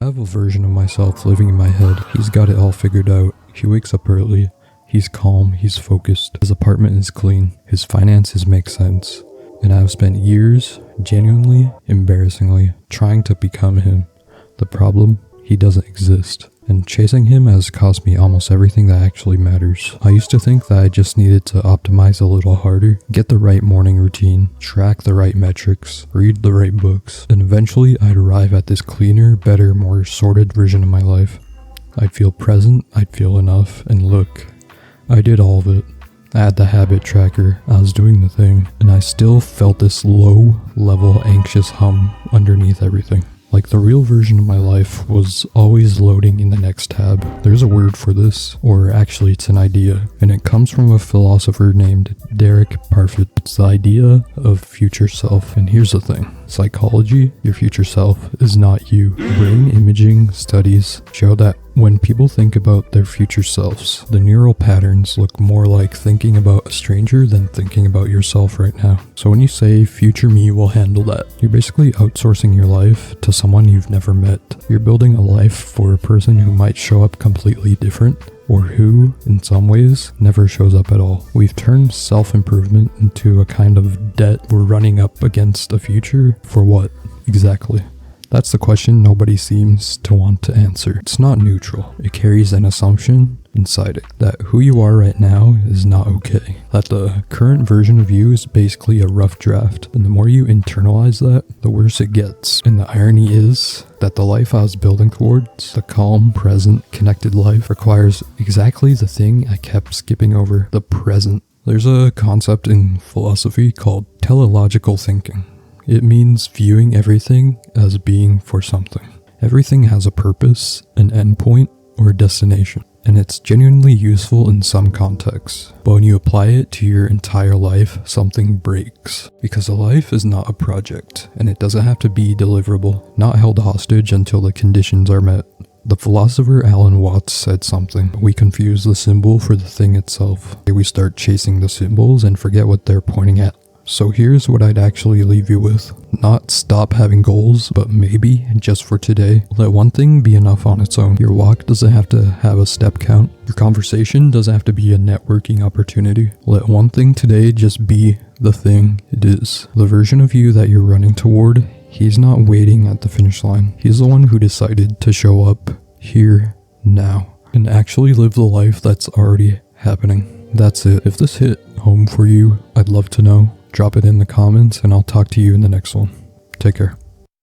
I have a version of myself living in my head. He's got it all figured out. He wakes up early. He's calm. He's focused. His apartment is clean. His finances make sense. And I've spent years, genuinely, embarrassingly, trying to become him. The problem? He doesn't exist. And chasing him has cost me almost everything that actually matters. I used to think that I just needed to optimize a little harder, get the right morning routine, track the right metrics, read the right books, and eventually I'd arrive at this cleaner, better, more sorted version of my life. I'd feel present, I'd feel enough, and look, I did all of it. I had the habit tracker, I was doing the thing, and I still felt this low-level anxious hum underneath everything. Like the real version of my life was always loading in the next tab. There's a word for this, or actually it's an idea, and it comes from a philosopher named Derek Parfit. It's the idea of future self. And here's the thing. Psychology, your future self, is not you. Brain imaging studies show that when people think about their future selves, the neural patterns look more like thinking about a stranger than thinking about yourself right now. So when you say future me will handle that, you're basically outsourcing your life to someone you've never met. You're building a life for a person who might show up completely different, or who, in some ways, never shows up at all. We've turned self-improvement into a kind of debt we're running up against a future for what, exactly? That's the question nobody seems to want to answer. It's not neutral. It carries an assumption inside it that who you are right now is not okay. That the current version of you is basically a rough draft. And the more you internalize that, the worse it gets. And the irony is that the life I was building towards, the calm, present, connected life, requires exactly the thing I kept skipping over, the present. There's a concept in philosophy called teleological thinking. It means viewing everything as being for something. Everything has a purpose, an endpoint, or a destination, and it's genuinely useful in some contexts. But when you apply it to your entire life, something breaks. Because a life is not a project, and it doesn't have to be deliverable, not held hostage until the conditions are met. The philosopher Alan Watts said something. We confuse the symbol for the thing itself. We start chasing the symbols and forget what they're pointing at. So here's what I'd actually leave you with. Not stop having goals, but maybe, just for today, let one thing be enough on its own. Your walk doesn't have to have a step count. Your conversation doesn't have to be a networking opportunity. Let one thing today just be the thing it is. The version of you that you're running toward, he's not waiting at the finish line. He's the one who decided to show up here, now, and actually live the life that's already happening. That's it. If this hit home for you, I'd love to know. Drop it in the comments and I'll talk to you in the next one. Take care.